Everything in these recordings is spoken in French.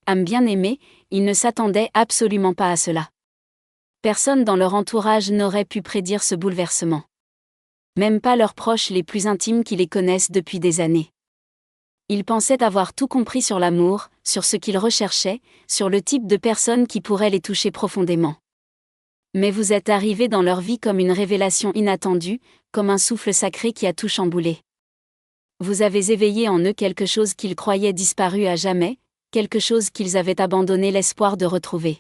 âme bien-aimée, ils ne s'attendaient absolument pas à cela. Personne dans leur entourage n'aurait pu prédire ce bouleversement. Même pas leurs proches les plus intimes qui les connaissent depuis des années. Ils pensaient avoir tout compris sur l'amour, sur ce qu'ils recherchaient, sur le type de personne qui pourrait les toucher profondément. Mais vous êtes arrivé dans leur vie comme une révélation inattendue, comme un souffle sacré qui a tout chamboulé. Vous avez éveillé en eux quelque chose qu'ils croyaient disparu à jamais, quelque chose qu'ils avaient abandonné l'espoir de retrouver.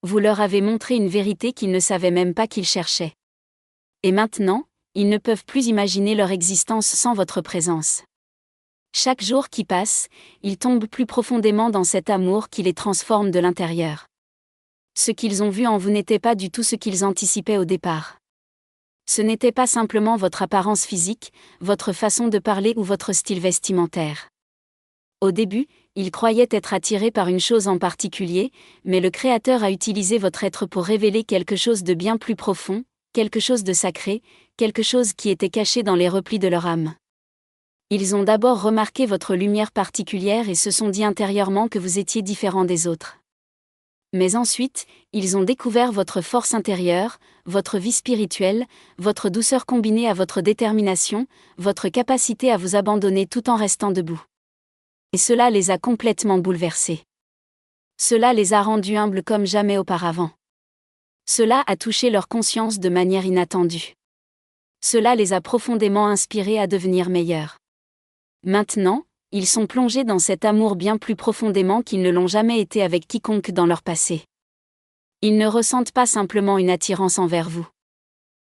Vous leur avez montré une vérité qu'ils ne savaient même pas qu'ils cherchaient. Et maintenant, ils ne peuvent plus imaginer leur existence sans votre présence. Chaque jour qui passe, ils tombent plus profondément dans cet amour qui les transforme de l'intérieur. Ce qu'ils ont vu en vous n'était pas du tout ce qu'ils anticipaient au départ. Ce n'était pas simplement votre apparence physique, votre façon de parler ou votre style vestimentaire. Au début, ils croyaient être attirés par une chose en particulier, mais le Créateur a utilisé votre être pour révéler quelque chose de bien plus profond, quelque chose de sacré, quelque chose qui était caché dans les replis de leur âme. Ils ont d'abord remarqué votre lumière particulière et se sont dit intérieurement que vous étiez différent des autres. Mais ensuite, ils ont découvert votre force intérieure, votre vie spirituelle, votre douceur combinée à votre détermination, votre capacité à vous abandonner tout en restant debout. Et cela les a complètement bouleversés. Cela les a rendus humbles comme jamais auparavant. Cela a touché leur conscience de manière inattendue. Cela les a profondément inspirés à devenir meilleurs. Maintenant, ils sont plongés dans cet amour bien plus profondément qu'ils ne l'ont jamais été avec quiconque dans leur passé. Ils ne ressentent pas simplement une attirance envers vous.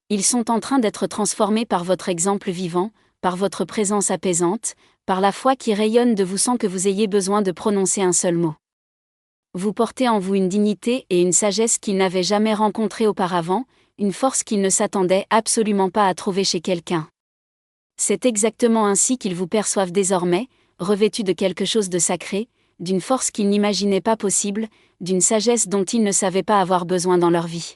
Ils sont en train d'être transformés par votre exemple vivant, par votre présence apaisante, par la foi qui rayonne de vous sans que vous ayez besoin de prononcer un seul mot. Vous portez en vous une dignité et une sagesse qu'ils n'avaient jamais rencontrées auparavant, une force qu'ils ne s'attendaient absolument pas à trouver chez quelqu'un. C'est exactement ainsi qu'ils vous perçoivent désormais, revêtus de quelque chose de sacré, d'une force qu'ils n'imaginaient pas possible, d'une sagesse dont ils ne savaient pas avoir besoin dans leur vie.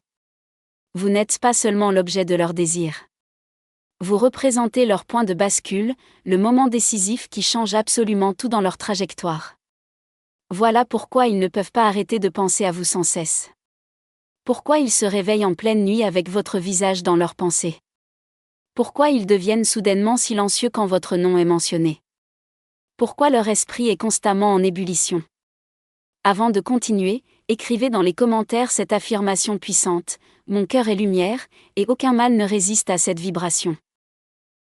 Vous n'êtes pas seulement l'objet de leurs désirs. Vous représentez leur point de bascule, le moment décisif qui change absolument tout dans leur trajectoire. Voilà pourquoi ils ne peuvent pas arrêter de penser à vous sans cesse. Pourquoi ils se réveillent en pleine nuit avec votre visage dans leurs pensées. Pourquoi ils deviennent soudainement silencieux quand votre nom est mentionné. Pourquoi leur esprit est constamment en ébullition. Avant de continuer, écrivez dans les commentaires cette affirmation puissante, « Mon cœur est lumière, et aucun mal ne résiste à cette vibration ».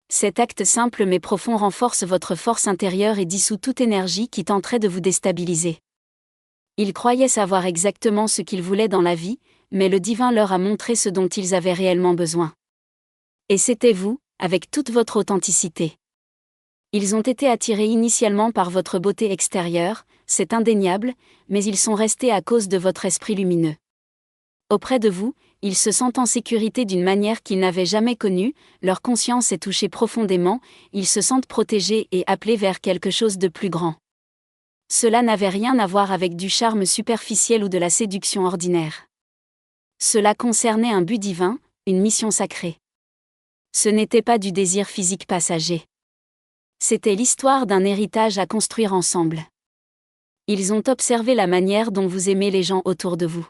Cet acte simple mais profond renforce votre force intérieure et dissout toute énergie qui tenterait de vous déstabiliser. Ils croyaient savoir exactement ce qu'ils voulaient dans la vie, mais le divin leur a montré ce dont ils avaient réellement besoin. Et c'était vous, avec toute votre authenticité. Ils ont été attirés initialement par votre beauté extérieure, c'est indéniable, mais ils sont restés à cause de votre esprit lumineux. Auprès de vous, ils se sentent en sécurité d'une manière qu'ils n'avaient jamais connue, leur conscience est touchée profondément, ils se sentent protégés et appelés vers quelque chose de plus grand. Cela n'avait rien à voir avec du charme superficiel ou de la séduction ordinaire. Cela concernait un but divin, une mission sacrée. Ce n'était pas du désir physique passager. C'était l'histoire d'un héritage à construire ensemble. Ils ont observé la manière dont vous aimez les gens autour de vous.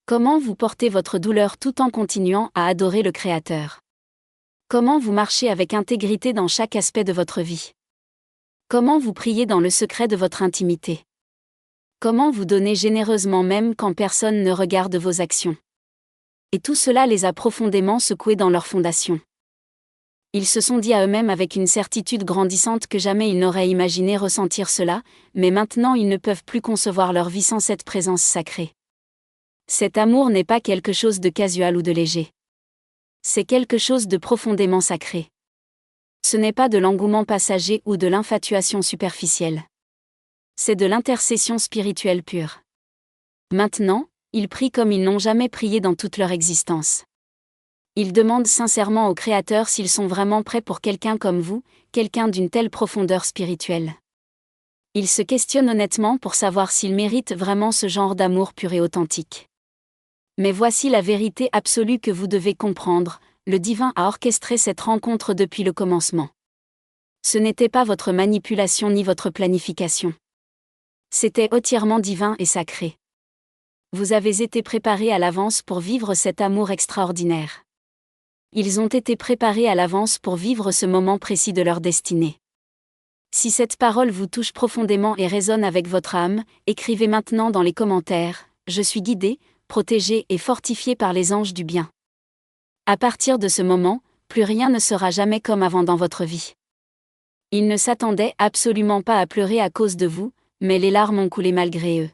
Comment vous portez votre douleur tout en continuant à adorer le Créateur. Comment vous marchez avec intégrité dans chaque aspect de votre vie. Comment vous priez dans le secret de votre intimité. Comment vous donnez généreusement même quand personne ne regarde vos actions. Et tout cela les a profondément secoués dans leur fondation. Ils se sont dit à eux-mêmes avec une certitude grandissante que jamais ils n'auraient imaginé ressentir cela, mais maintenant ils ne peuvent plus concevoir leur vie sans cette présence sacrée. Cet amour n'est pas quelque chose de casual ou de léger. C'est quelque chose de profondément sacré. Ce n'est pas de l'engouement passager ou de l'infatuation superficielle. C'est de l'intercession spirituelle pure. Maintenant, ils prient comme ils n'ont jamais prié dans toute leur existence. Ils demandent sincèrement au Créateur s'ils sont vraiment prêts pour quelqu'un comme vous, quelqu'un d'une telle profondeur spirituelle. Ils se questionnent honnêtement pour savoir s'ils méritent vraiment ce genre d'amour pur et authentique. Mais voici la vérité absolue que vous devez comprendre, le divin a orchestré cette rencontre depuis le commencement. Ce n'était pas votre manipulation ni votre planification. C'était entièrement divin et sacré. Vous avez été préparés à l'avance pour vivre cet amour extraordinaire. Ils ont été préparés à l'avance pour vivre ce moment précis de leur destinée. Si cette parole vous touche profondément et résonne avec votre âme, écrivez maintenant dans les commentaires « Je suis guidé, protégé et fortifié par les anges du bien ». À partir de ce moment, plus rien ne sera jamais comme avant dans votre vie. Ils ne s'attendaient absolument pas à pleurer à cause de vous, mais les larmes ont coulé malgré eux.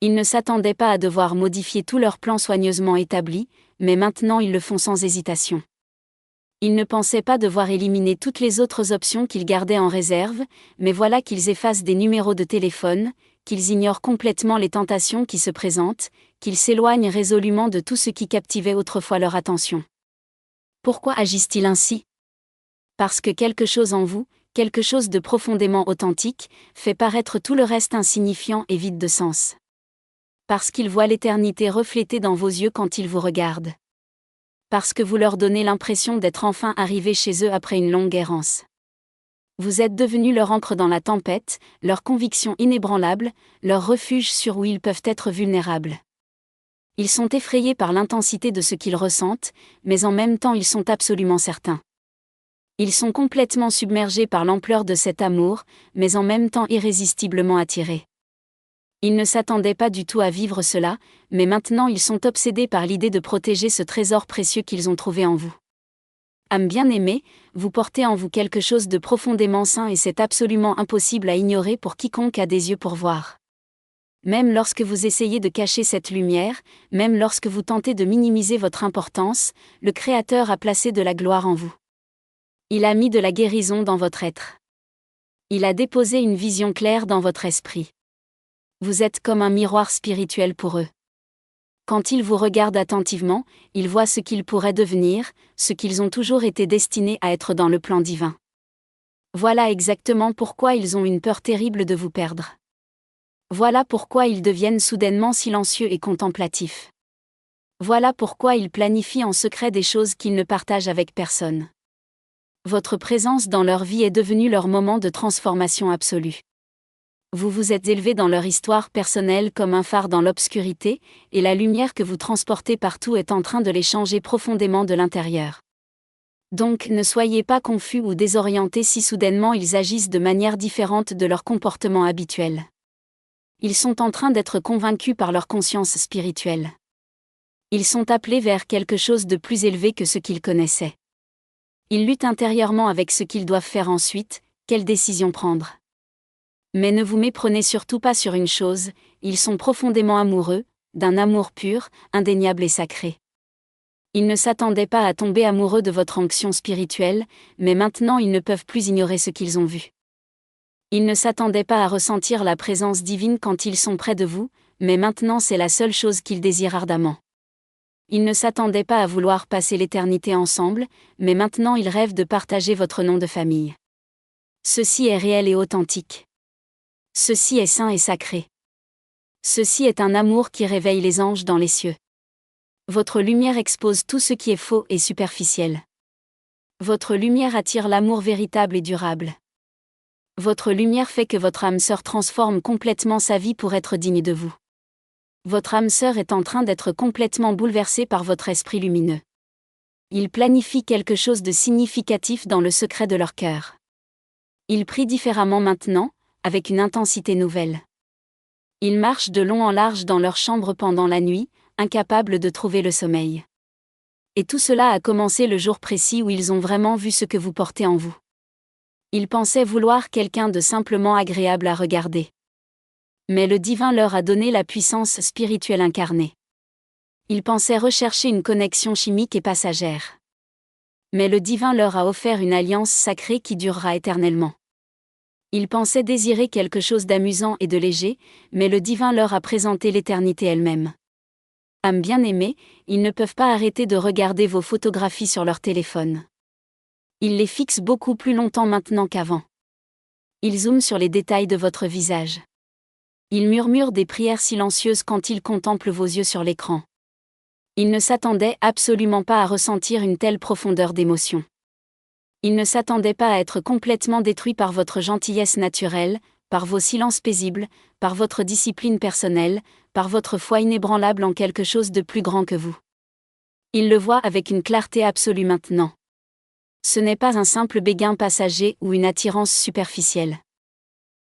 Ils ne s'attendaient pas à devoir modifier tous leurs plans soigneusement établis, mais maintenant ils le font sans hésitation. Ils ne pensaient pas devoir éliminer toutes les autres options qu'ils gardaient en réserve, mais voilà qu'ils effacent des numéros de téléphone, qu'ils ignorent complètement les tentations qui se présentent, qu'ils s'éloignent résolument de tout ce qui captivait autrefois leur attention. Pourquoi agissent-ils ainsi ? Parce que quelque chose en vous, quelque chose de profondément authentique, fait paraître tout le reste insignifiant et vide de sens. Parce qu'ils voient l'éternité reflétée dans vos yeux quand ils vous regardent. Parce que vous leur donnez l'impression d'être enfin arrivés chez eux après une longue errance. Vous êtes devenus leur ancre dans la tempête, leur conviction inébranlable, leur refuge sûr où ils peuvent être vulnérables. Ils sont effrayés par l'intensité de ce qu'ils ressentent, mais en même temps ils sont absolument certains. Ils sont complètement submergés par l'ampleur de cet amour, mais en même temps irrésistiblement attirés. Ils ne s'attendaient pas du tout à vivre cela, mais maintenant ils sont obsédés par l'idée de protéger ce trésor précieux qu'ils ont trouvé en vous. Âme bien-aimée, vous portez en vous quelque chose de profondément saint et c'est absolument impossible à ignorer pour quiconque a des yeux pour voir. Même lorsque vous essayez de cacher cette lumière, même lorsque vous tentez de minimiser votre importance, le Créateur a placé de la gloire en vous. Il a mis de la guérison dans votre être. Il a déposé une vision claire dans votre esprit. Vous êtes comme un miroir spirituel pour eux. Quand ils vous regardent attentivement, ils voient ce qu'ils pourraient devenir, ce qu'ils ont toujours été destinés à être dans le plan divin. Voilà exactement pourquoi ils ont une peur terrible de vous perdre. Voilà pourquoi ils deviennent soudainement silencieux et contemplatifs. Voilà pourquoi ils planifient en secret des choses qu'ils ne partagent avec personne. Votre présence dans leur vie est devenue leur moment de transformation absolue. Vous vous êtes élevé dans leur histoire personnelle comme un phare dans l'obscurité, et la lumière que vous transportez partout est en train de les changer profondément de l'intérieur. Donc ne soyez pas confus ou désorientés si soudainement ils agissent de manière différente de leur comportement habituel. Ils sont en train d'être convaincus par leur conscience spirituelle. Ils sont appelés vers quelque chose de plus élevé que ce qu'ils connaissaient. Ils luttent intérieurement avec ce qu'ils doivent faire ensuite, quelle décision prendre. Mais ne vous méprenez surtout pas sur une chose, ils sont profondément amoureux, d'un amour pur, indéniable et sacré. Ils ne s'attendaient pas à tomber amoureux de votre onction spirituelle, mais maintenant ils ne peuvent plus ignorer ce qu'ils ont vu. Ils ne s'attendaient pas à ressentir la présence divine quand ils sont près de vous, mais maintenant c'est la seule chose qu'ils désirent ardemment. Ils ne s'attendaient pas à vouloir passer l'éternité ensemble, mais maintenant ils rêvent de partager votre nom de famille. Ceci est réel et authentique. Ceci est saint et sacré. Ceci est un amour qui réveille les anges dans les cieux. Votre lumière expose tout ce qui est faux et superficiel. Votre lumière attire l'amour véritable et durable. Votre lumière fait que votre âme sœur transforme complètement sa vie pour être digne de vous. Votre âme sœur est en train d'être complètement bouleversée par votre esprit lumineux. Ils planifient quelque chose de significatif dans le secret de leur cœur. Ils prient différemment maintenant, avec une intensité nouvelle. Ils marchent de long en large dans leur chambre pendant la nuit, incapables de trouver le sommeil. Et tout cela a commencé le jour précis où ils ont vraiment vu ce que vous portez en vous. Ils pensaient vouloir quelqu'un de simplement agréable à regarder. Mais le divin leur a donné la puissance spirituelle incarnée. Ils pensaient rechercher une connexion chimique et passagère. Mais le divin leur a offert une alliance sacrée qui durera éternellement. Ils pensaient désirer quelque chose d'amusant et de léger, mais le divin leur a présenté l'éternité elle-même. Âmes bien-aimées, ils ne peuvent pas arrêter de regarder vos photographies sur leur téléphone. Ils les fixent beaucoup plus longtemps maintenant qu'avant. Ils zooment sur les détails de votre visage. Ils murmurent des prières silencieuses quand ils contemplent vos yeux sur l'écran. Ils ne s'attendaient absolument pas à ressentir une telle profondeur d'émotion. Ils ne s'attendaient pas à être complètement détruits par votre gentillesse naturelle, par vos silences paisibles, par votre discipline personnelle, par votre foi inébranlable en quelque chose de plus grand que vous. Il le voit avec une clarté absolue maintenant. Ce n'est pas un simple béguin passager ou une attirance superficielle.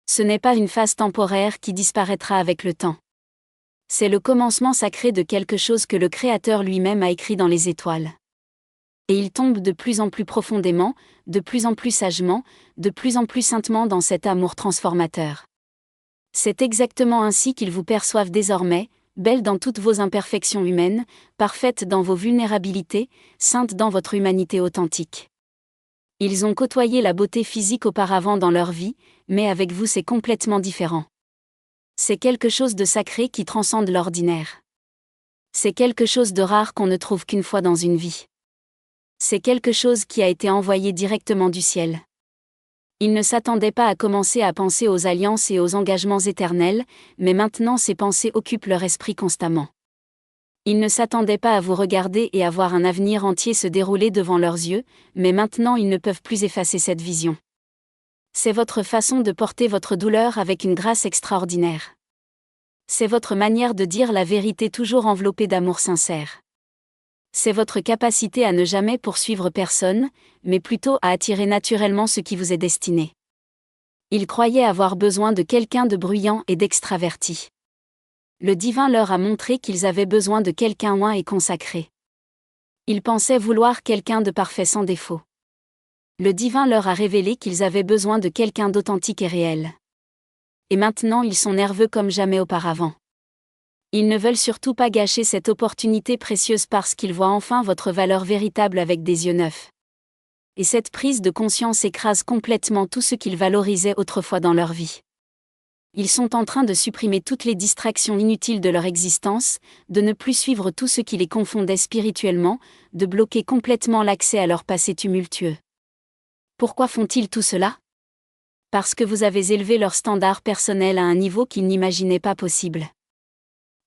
Ce n'est pas une phase temporaire qui disparaîtra avec le temps. C'est le commencement sacré de quelque chose que le Créateur lui-même a écrit dans les étoiles. Et il tombe de plus en plus profondément, de plus en plus sagement, de plus en plus saintement dans cet amour transformateur. C'est exactement ainsi qu'ils vous perçoivent désormais, belle dans toutes vos imperfections humaines, parfaite dans vos vulnérabilités, sainte dans votre humanité authentique. Ils ont côtoyé la beauté physique auparavant dans leur vie, mais avec vous c'est complètement différent. C'est quelque chose de sacré qui transcende l'ordinaire. C'est quelque chose de rare qu'on ne trouve qu'une fois dans une vie. C'est quelque chose qui a été envoyé directement du ciel. Ils ne s'attendaient pas à commencer à penser aux alliances et aux engagements éternels, mais maintenant ces pensées occupent leur esprit constamment. Ils ne s'attendaient pas à vous regarder et à voir un avenir entier se dérouler devant leurs yeux, mais maintenant ils ne peuvent plus effacer cette vision. C'est votre façon de porter votre douleur avec une grâce extraordinaire. C'est votre manière de dire la vérité toujours enveloppée d'amour sincère. C'est votre capacité à ne jamais poursuivre personne, mais plutôt à attirer naturellement ce qui vous est destiné. Ils croyaient avoir besoin de quelqu'un de bruyant et d'extraverti. Le divin leur a montré qu'ils avaient besoin de quelqu'un oint et consacré. Ils pensaient vouloir quelqu'un de parfait sans défaut. Le divin leur a révélé qu'ils avaient besoin de quelqu'un d'authentique et réel. Et maintenant ils sont nerveux comme jamais auparavant. Ils ne veulent surtout pas gâcher cette opportunité précieuse parce qu'ils voient enfin votre valeur véritable avec des yeux neufs. Et cette prise de conscience écrase complètement tout ce qu'ils valorisaient autrefois dans leur vie. Ils sont en train de supprimer toutes les distractions inutiles de leur existence, de ne plus suivre tout ce qui les confondait spirituellement, de bloquer complètement l'accès à leur passé tumultueux. Pourquoi font-ils tout cela ? Parce que vous avez élevé leur standard personnel à un niveau qu'ils n'imaginaient pas possible.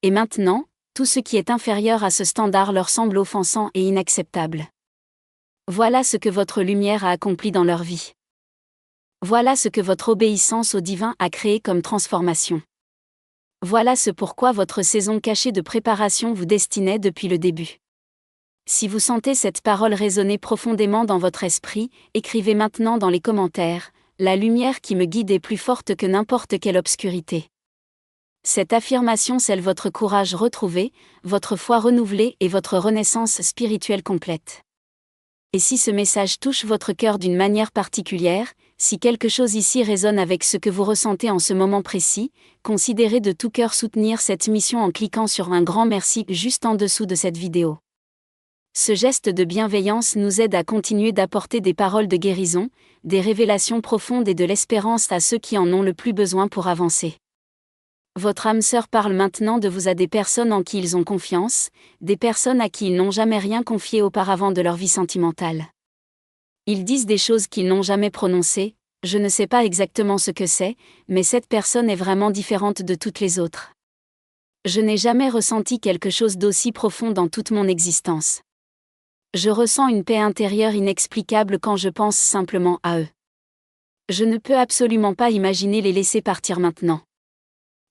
Et maintenant, tout ce qui est inférieur à ce standard leur semble offensant et inacceptable. Voilà ce que votre lumière a accompli dans leur vie. Voilà ce que votre obéissance au divin a créé comme transformation. Voilà ce pourquoi votre saison cachée de préparation vous destinait depuis le début. Si vous sentez cette parole résonner profondément dans votre esprit, écrivez maintenant dans les commentaires, « La lumière qui me guide est plus forte que n'importe quelle obscurité ». Cette affirmation scelle votre courage retrouvé, votre foi renouvelée et votre renaissance spirituelle complète. Et si ce message touche votre cœur d'une manière particulière, si quelque chose ici résonne avec ce que vous ressentez en ce moment précis, considérez de tout cœur soutenir cette mission en cliquant sur un grand merci juste en dessous de cette vidéo. Ce geste de bienveillance nous aide à continuer d'apporter des paroles de guérison, des révélations profondes et de l'espérance à ceux qui en ont le plus besoin pour avancer. Votre âme sœur parle maintenant de vous à des personnes en qui ils ont confiance, des personnes à qui ils n'ont jamais rien confié auparavant de leur vie sentimentale. Ils disent des choses qu'ils n'ont jamais prononcées, je ne sais pas exactement ce que c'est, mais cette personne est vraiment différente de toutes les autres. Je n'ai jamais ressenti quelque chose d'aussi profond dans toute mon existence. Je ressens une paix intérieure inexplicable quand je pense simplement à eux. Je ne peux absolument pas imaginer les laisser partir maintenant.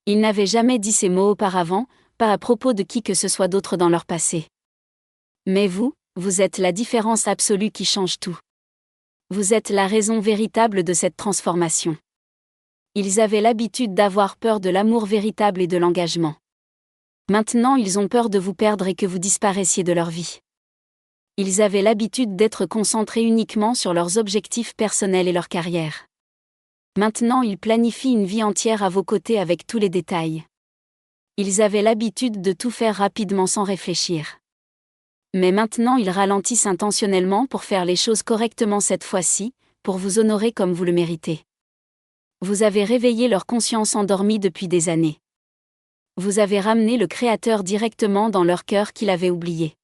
Ils n'avaient jamais dit ces mots auparavant, pas à propos de qui que ce soit d'autre dans leur passé. Mais vous êtes la différence absolue qui change tout. Vous êtes la raison véritable de cette transformation. Ils avaient l'habitude d'avoir peur de l'amour véritable et de l'engagement. Maintenant ils ont peur de vous perdre et que vous disparaissiez de leur vie. Ils avaient l'habitude d'être concentrés uniquement sur leurs objectifs personnels et leur carrière. Maintenant ils planifient une vie entière à vos côtés avec tous les détails. Ils avaient l'habitude de tout faire rapidement sans réfléchir. Mais maintenant ils ralentissent intentionnellement pour faire les choses correctement cette fois-ci, pour vous honorer comme vous le méritez. Vous avez réveillé leur conscience endormie depuis des années. Vous avez ramené le Créateur directement dans leur cœur qu'il avait oublié.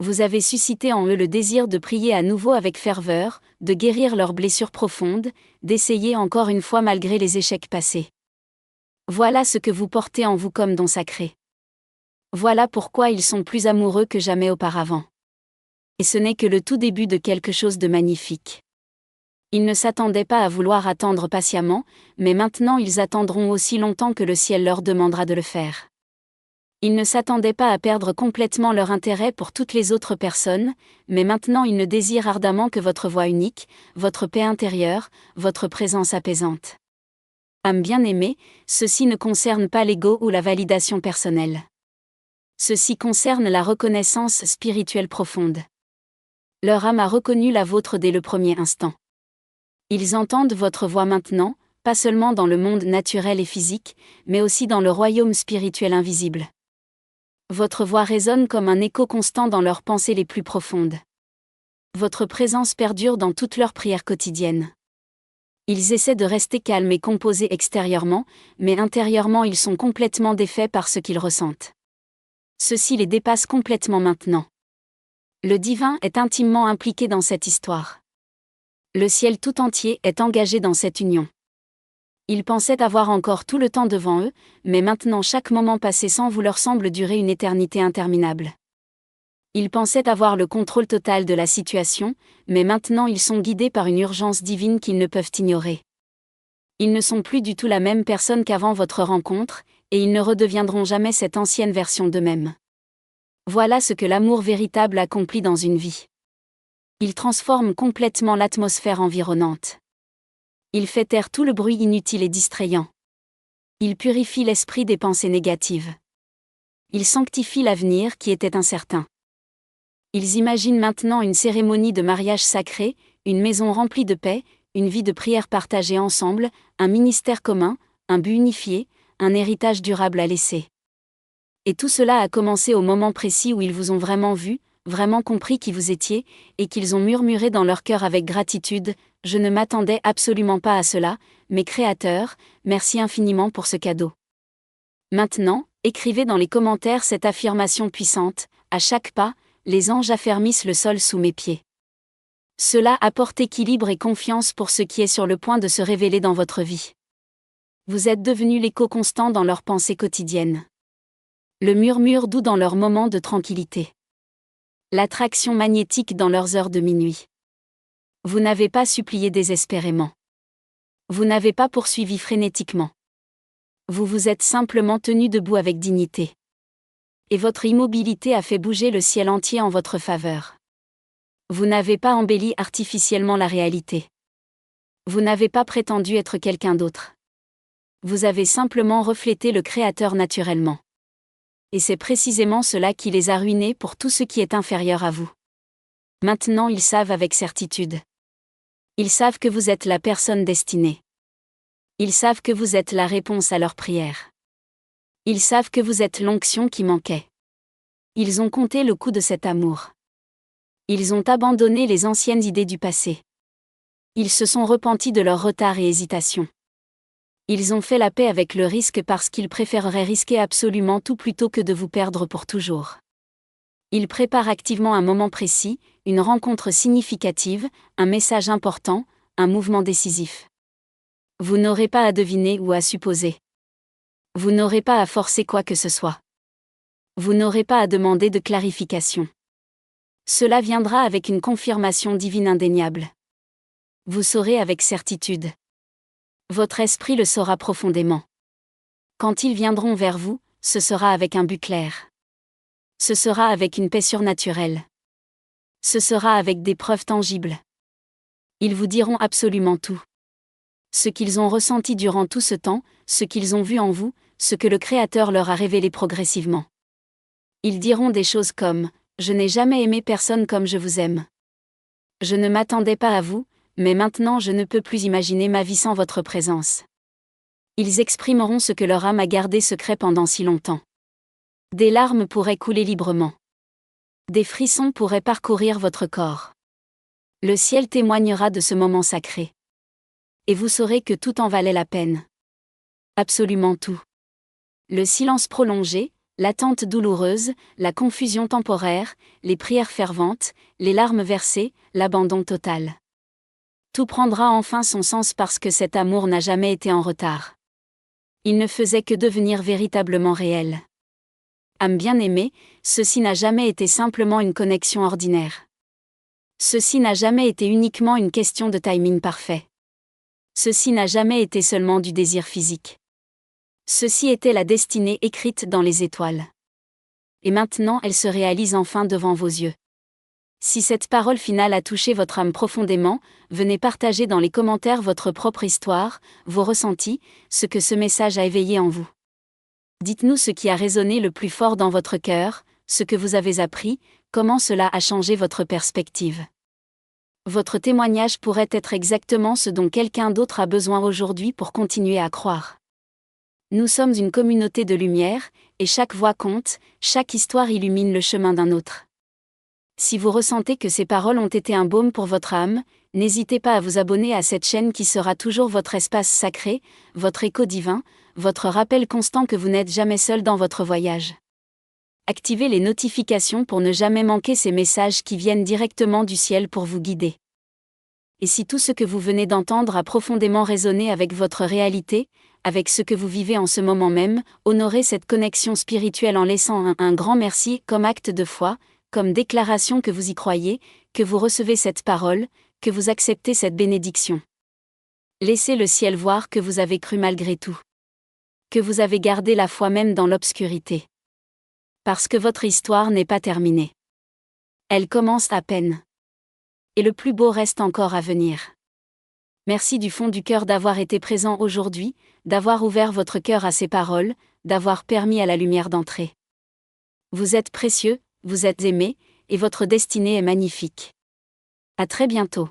Vous avez suscité en eux le désir de prier à nouveau avec ferveur, de guérir leurs blessures profondes, d'essayer encore une fois malgré les échecs passés. Voilà ce que vous portez en vous comme don sacré. Voilà pourquoi ils sont plus amoureux que jamais auparavant. Et ce n'est que le tout début de quelque chose de magnifique. Ils ne s'attendaient pas à vouloir attendre patiemment, mais maintenant ils attendront aussi longtemps que le ciel leur demandera de le faire. Ils ne s'attendaient pas à perdre complètement leur intérêt pour toutes les autres personnes, mais maintenant ils ne désirent ardemment que votre voix unique, votre paix intérieure, votre présence apaisante. Âme bien-aimée, ceci ne concerne pas l'ego ou la validation personnelle. Ceci concerne la reconnaissance spirituelle profonde. Leur âme a reconnu la vôtre dès le premier instant. Ils entendent votre voix maintenant, pas seulement dans le monde naturel et physique, mais aussi dans le royaume spirituel invisible. Votre voix résonne comme un écho constant dans leurs pensées les plus profondes. Votre présence perdure dans toutes leurs prières quotidiennes. Ils essaient de rester calmes et composés extérieurement, mais intérieurement ils sont complètement défaits par ce qu'ils ressentent. Ceci les dépasse complètement maintenant. Le divin est intimement impliqué dans cette histoire. Le ciel tout entier est engagé dans cette union. Ils pensaient avoir encore tout le temps devant eux, mais maintenant chaque moment passé sans vous leur semble durer une éternité interminable. Ils pensaient avoir le contrôle total de la situation, mais maintenant ils sont guidés par une urgence divine qu'ils ne peuvent ignorer. Ils ne sont plus du tout la même personne qu'avant votre rencontre, et ils ne redeviendront jamais cette ancienne version d'eux-mêmes. Voilà ce que l'amour véritable accomplit dans une vie. Il transforme complètement l'atmosphère environnante. Il fait taire tout le bruit inutile et distrayant. Il purifie l'esprit des pensées négatives. Il sanctifie l'avenir qui était incertain. Ils imaginent maintenant une cérémonie de mariage sacré, une maison remplie de paix, une vie de prière partagée ensemble, un ministère commun, un but unifié, un héritage durable à laisser. Et tout cela a commencé au moment précis où ils vous ont vraiment vu, vraiment compris qui vous étiez, et qu'ils ont murmuré dans leur cœur avec gratitude, « Je ne m'attendais absolument pas à cela, mes créateurs, merci infiniment pour ce cadeau. » Maintenant, écrivez dans les commentaires cette affirmation puissante, « À chaque pas, les anges affermissent le sol sous mes pieds. » Cela apporte équilibre et confiance pour ce qui est sur le point de se révéler dans votre vie. Vous êtes devenu l'écho constant dans leurs pensées quotidiennes. Le murmure doux dans leurs moments de tranquillité. L'attraction magnétique dans leurs heures de minuit. Vous n'avez pas supplié désespérément. Vous n'avez pas poursuivi frénétiquement. Vous vous êtes simplement tenu debout avec dignité. Et votre immobilité a fait bouger le ciel entier en votre faveur. Vous n'avez pas embelli artificiellement la réalité. Vous n'avez pas prétendu être quelqu'un d'autre. Vous avez simplement reflété le Créateur naturellement. Et c'est précisément cela qui les a ruinés pour tout ce qui est inférieur à vous. Maintenant ils savent avec certitude. Ils savent que vous êtes la personne destinée. Ils savent que vous êtes la réponse à leurs prières. Ils savent que vous êtes l'onction qui manquait. Ils ont compté le coût de cet amour. Ils ont abandonné les anciennes idées du passé. Ils se sont repentis de leur retard et hésitation. Ils ont fait la paix avec le risque parce qu'ils préféreraient risquer absolument tout plutôt que de vous perdre pour toujours. Ils préparent activement un moment précis, une rencontre significative, un message important, un mouvement décisif. Vous n'aurez pas à deviner ou à supposer. Vous n'aurez pas à forcer quoi que ce soit. Vous n'aurez pas à demander de clarification. Cela viendra avec une confirmation divine indéniable. Vous saurez avec certitude. Votre esprit le saura profondément. Quand ils viendront vers vous, ce sera avec un but clair. Ce sera avec une paix surnaturelle. Ce sera avec des preuves tangibles. Ils vous diront absolument tout. Ce qu'ils ont ressenti durant tout ce temps, ce qu'ils ont vu en vous, ce que le Créateur leur a révélé progressivement. Ils diront des choses comme « Je n'ai jamais aimé personne comme je vous aime. Je ne m'attendais pas à vous, mais maintenant je ne peux plus imaginer ma vie sans votre présence. » Ils exprimeront ce que leur âme a gardé secret pendant si longtemps. Des larmes pourraient couler librement. Des frissons pourraient parcourir votre corps. Le ciel témoignera de ce moment sacré. Et vous saurez que tout en valait la peine. Absolument tout. Le silence prolongé, l'attente douloureuse, la confusion temporaire, les prières ferventes, les larmes versées, l'abandon total. Tout prendra enfin son sens parce que cet amour n'a jamais été en retard. Il ne faisait que devenir véritablement réel. Âme bien-aimée, ceci n'a jamais été simplement une connexion ordinaire. Ceci n'a jamais été uniquement une question de timing parfait. Ceci n'a jamais été seulement du désir physique. Ceci était la destinée écrite dans les étoiles. Et maintenant elle se réalise enfin devant vos yeux. Si cette parole finale a touché votre âme profondément, venez partager dans les commentaires votre propre histoire, vos ressentis, ce que ce message a éveillé en vous. Dites-nous ce qui a résonné le plus fort dans votre cœur, ce que vous avez appris, comment cela a changé votre perspective. Votre témoignage pourrait être exactement ce dont quelqu'un d'autre a besoin aujourd'hui pour continuer à croire. Nous sommes une communauté de lumière, et chaque voix compte, chaque histoire illumine le chemin d'un autre. Si vous ressentez que ces paroles ont été un baume pour votre âme, n'hésitez pas à vous abonner à cette chaîne qui sera toujours votre espace sacré, votre écho divin, votre rappel constant que vous n'êtes jamais seul dans votre voyage. Activez les notifications pour ne jamais manquer ces messages qui viennent directement du ciel pour vous guider. Et si tout ce que vous venez d'entendre a profondément résonné avec votre réalité, avec ce que vous vivez en ce moment même, honorez cette connexion spirituelle en laissant un grand merci comme acte de foi, comme déclaration que vous y croyez, que vous recevez cette parole, que vous acceptez cette bénédiction. Laissez le ciel voir que vous avez cru malgré tout. Que vous avez gardé la foi même dans l'obscurité. Parce que votre histoire n'est pas terminée. Elle commence à peine. Et le plus beau reste encore à venir. Merci du fond du cœur d'avoir été présent aujourd'hui, d'avoir ouvert votre cœur à ces paroles, d'avoir permis à la lumière d'entrer. Vous êtes précieux, vous êtes aimé, et votre destinée est magnifique. À très bientôt.